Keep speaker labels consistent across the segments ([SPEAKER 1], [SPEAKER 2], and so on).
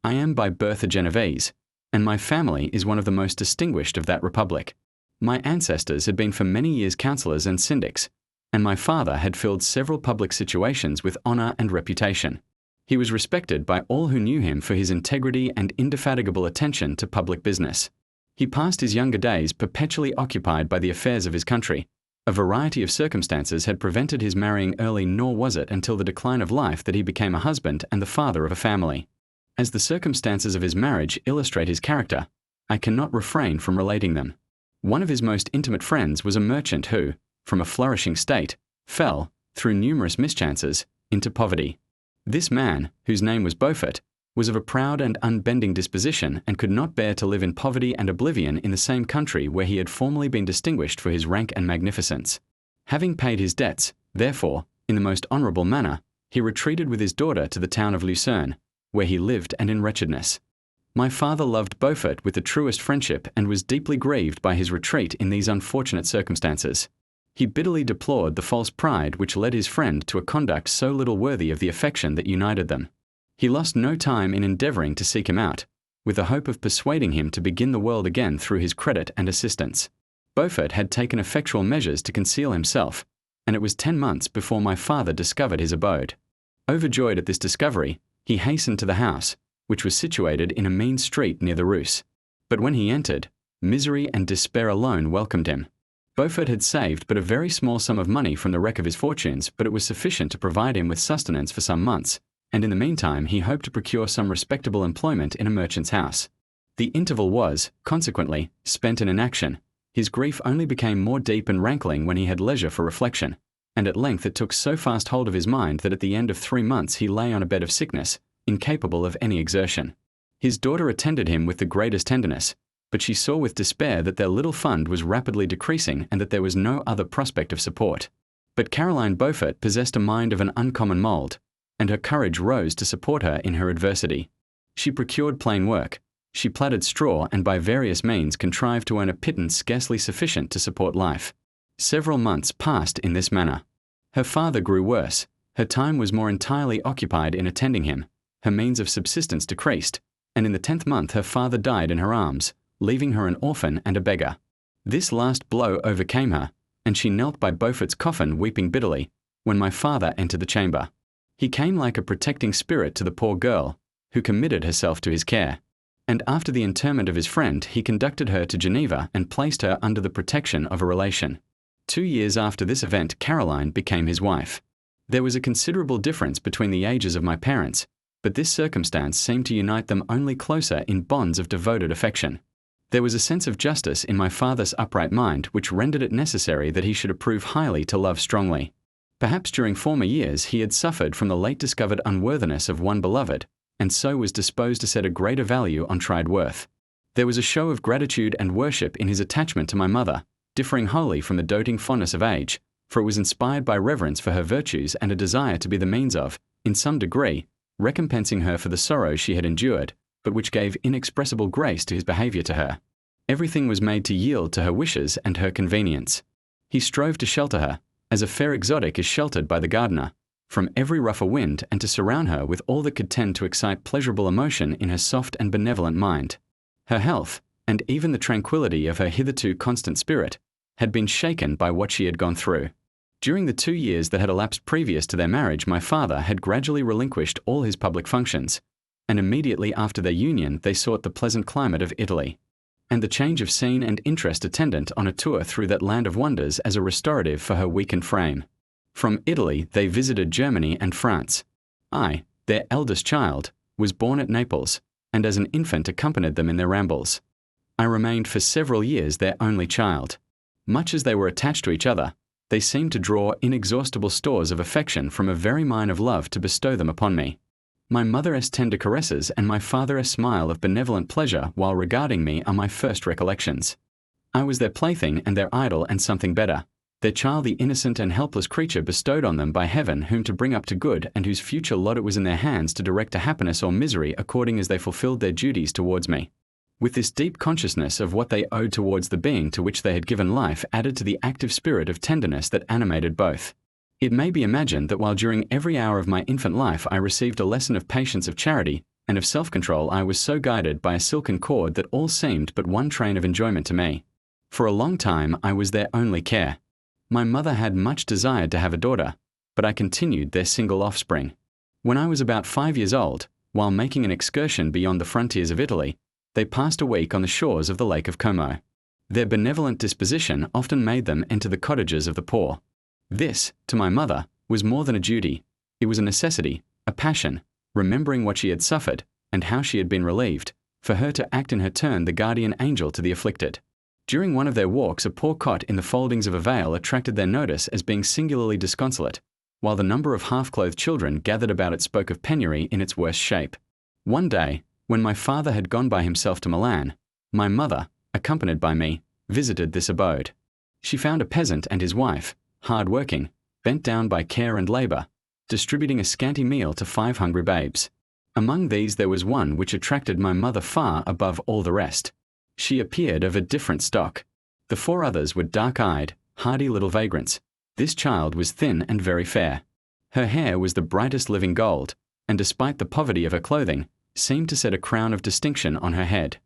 [SPEAKER 1] I am by birth a Genevese, and my family is one of the most distinguished of that republic. My ancestors had been for many years councillors and syndics, and my father had filled several public situations with honour and reputation. He was respected by all who knew him for his integrity and indefatigable attention to public business. He passed his younger days perpetually occupied by the affairs of his country. A variety of circumstances had prevented his marrying early, nor was it until the decline of life that he became a husband and the father of a family. As the circumstances of his marriage illustrate his character, I cannot refrain from relating them. One of his most intimate friends was a merchant who, from a flourishing state, fell, through numerous mischances, into poverty. This man, whose name was Beaufort, was of a proud and unbending disposition and could not bear to live in poverty and oblivion in the same country where he had formerly been distinguished for his rank and magnificence. Having paid his debts, therefore, in the most honourable manner, he retreated with his daughter to the town of Lucerne, where he lived and in wretchedness. My father loved Beaufort with the truest friendship and was deeply grieved by his retreat in these unfortunate circumstances. He bitterly deplored the false pride which led his friend to a conduct so little worthy of the affection that united them. He lost no time in endeavouring to seek him out, with the hope of persuading him to begin the world again through his credit and assistance. Beaufort had taken effectual measures to conceal himself, and it was 10 months before my father discovered his abode. Overjoyed at this discovery, he hastened to the house, which was situated in a mean street near the Rus. But when he entered, misery and despair alone welcomed him. Beaufort had saved but a very small sum of money from the wreck of his fortunes, but it was sufficient to provide him with sustenance for some months, and in the meantime he hoped to procure some respectable employment in a merchant's house. The interval was, consequently, spent in inaction. His grief only became more deep and rankling when he had leisure for reflection, and at length it took so fast hold of his mind that at the end of 3 months he lay on a bed of sickness, incapable of any exertion. His daughter attended him with the greatest tenderness, but she saw with despair that their little fund was rapidly decreasing and that there was no other prospect of support. But Caroline Beaufort possessed a mind of an uncommon mould, and her courage rose to support her in her adversity. She procured plain work, she plaited straw, and by various means contrived to earn a pittance scarcely sufficient to support life. Several months passed in this manner. Her father grew worse, her time was more entirely occupied in attending him, her means of subsistence decreased, and in the 10th month her father died in her arms, leaving her an orphan and a beggar. This last blow overcame her, and she knelt by Beaufort's coffin weeping bitterly, when my father entered the chamber. He came like a protecting spirit to the poor girl, who committed herself to his care, and after the interment of his friend he conducted her to Geneva and placed her under the protection of a relation. 2 years after this event Caroline became his wife. There was a considerable difference between the ages of my parents, but this circumstance seemed to unite them only closer in bonds of devoted affection. There was a sense of justice in my father's upright mind which rendered it necessary that he should approve highly to love strongly. Perhaps during former years he had suffered from the late discovered unworthiness of one beloved, and so was disposed to set a greater value on tried worth. There was a show of gratitude and worship in his attachment to my mother, differing wholly from the doting fondness of age, for it was inspired by reverence for her virtues and a desire to be the means of, in some degree, recompensing her for the sorrows she had endured, but which gave inexpressible grace to his behaviour to her. Everything was made to yield to her wishes and her convenience. He strove to shelter her, as a fair exotic is sheltered by the gardener, from every rougher wind, and to surround her with all that could tend to excite pleasurable emotion in her soft and benevolent mind. Her health, and even the tranquillity of her hitherto constant spirit, had been shaken by what she had gone through. During the 2 years that had elapsed previous to their marriage, my father had gradually relinquished all his public functions, and immediately after their union they sought the pleasant climate of Italy, and the change of scene and interest attendant on a tour through that land of wonders as a restorative for her weakened frame. From Italy they visited Germany and France. I, their eldest child, was born at Naples, and as an infant accompanied them in their rambles. I remained for several years their only child. Much as they were attached to each other, they seemed to draw inexhaustible stores of affection from a very mine of love to bestow them upon me. My mother's tender caresses and my father's smile of benevolent pleasure while regarding me are my first recollections. I was their plaything and their idol and something better, their child, the innocent and helpless creature bestowed on them by heaven, whom to bring up to good and whose future lot it was in their hands to direct to happiness or misery according as they fulfilled their duties towards me. With this deep consciousness of what they owed towards the being to which they had given life added to the active spirit of tenderness that animated both. It may be imagined that while during every hour of my infant life I received a lesson of patience of charity, and of self-control I was so guided by a silken cord that all seemed but one train of enjoyment to me. For a long time I was their only care. My mother had much desired to have a daughter, but I continued their single offspring. When I was about 5 years old, while making an excursion beyond the frontiers of Italy, they passed a week on the shores of the Lake of Como. Their benevolent disposition often made them enter the cottages of the poor. This, to my mother, was more than a duty. It was a necessity, a passion, remembering what she had suffered and how she had been relieved, for her to act in her turn the guardian angel to the afflicted. During one of their walks, a poor cot in the foldings of a veil attracted their notice as being singularly disconsolate, while the number of half-clothed children gathered about it spoke of penury in its worst shape. One day, when my father had gone by himself to Milan, my mother, accompanied by me, visited this abode. She found a peasant and his wife, hard-working, bent down by care and labour, distributing a scanty meal to 5 hungry babes. Among these there was one which attracted my mother far above all the rest. She appeared of a different stock. The 4 others were dark-eyed, hardy little vagrants. This child was thin and very fair. Her hair was the brightest living gold, and despite the poverty of her clothing, seemed to set a crown of distinction on her head.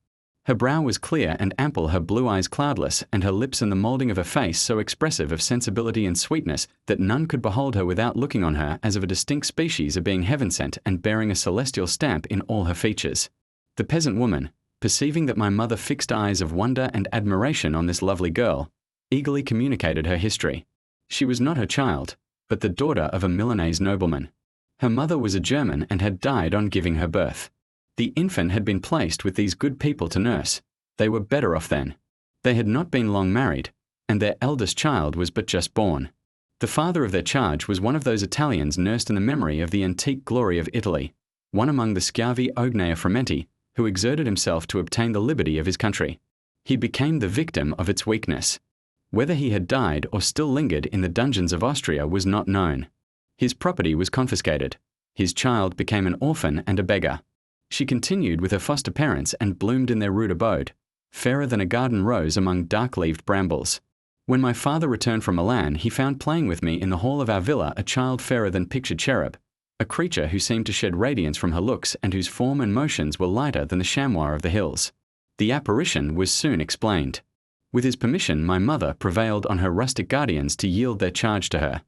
[SPEAKER 1] Her brow was clear and ample, her blue eyes cloudless, and her lips and the moulding of her face so expressive of sensibility and sweetness that none could behold her without looking on her as of a distinct species of being heaven-sent and bearing a celestial stamp in all her features. The peasant woman, perceiving that my mother fixed eyes of wonder and admiration on this lovely girl, eagerly communicated her history. She was not her child, but the daughter of a Milanese nobleman. Her mother was a German and had died on giving her birth. The infant had been placed with these good people to nurse. They were better off then. They had not been long married, and their eldest child was but just born. The father of their charge was one of those Italians nursed in the memory of the antique glory of Italy, one among the Schiavi Ognea Frementi, who exerted himself to obtain the liberty of his country. He became the victim of its weakness. Whether he had died or still lingered in the dungeons of Austria was not known. His property was confiscated. His child became an orphan and a beggar. She continued with her foster parents and bloomed in their rude abode, fairer than a garden rose among dark-leaved brambles. When my father returned from Milan, he found playing with me in the hall of our villa a child fairer than pictured cherub, a creature who seemed to shed radiance from her looks and whose form and motions were lighter than the chamois of the hills. The apparition was soon explained. With his permission, my mother prevailed on her rustic guardians to yield their charge to her.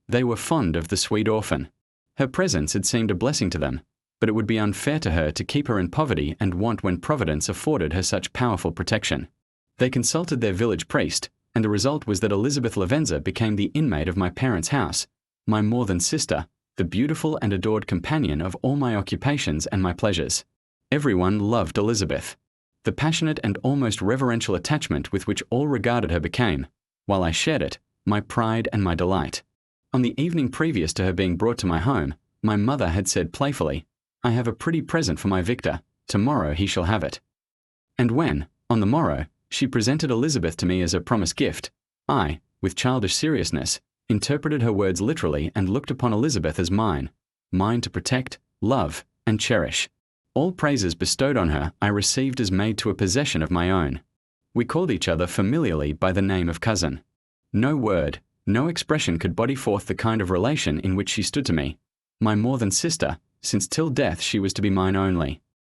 [SPEAKER 1] They were fond of the sweet orphan. Her presence had seemed a blessing to them, but it would be unfair to her to keep her in poverty and want when Providence afforded her such powerful protection. They consulted their village priest, and the result was that Elizabeth Lavenza became the inmate of my parents' house, my more than sister, the beautiful and adored companion of all my occupations and my pleasures. Everyone loved Elizabeth. The passionate and almost reverential attachment with which all regarded her became, while I shared it, my pride and my delight. On the evening previous to her being brought to my home, my mother had said playfully, "I have a pretty present for my Victor. Tomorrow he shall have it." And when, on the morrow, she presented Elizabeth to me as a promised gift, I, with childish seriousness, interpreted her words literally and looked upon Elizabeth as mine to protect, love, and cherish. All praises bestowed on her I received as made to a possession of my own. We called each other familiarly by the name of cousin. No word, no expression could body forth the kind of relation in which she stood to me, my more than sister, since till death she was to be mine only.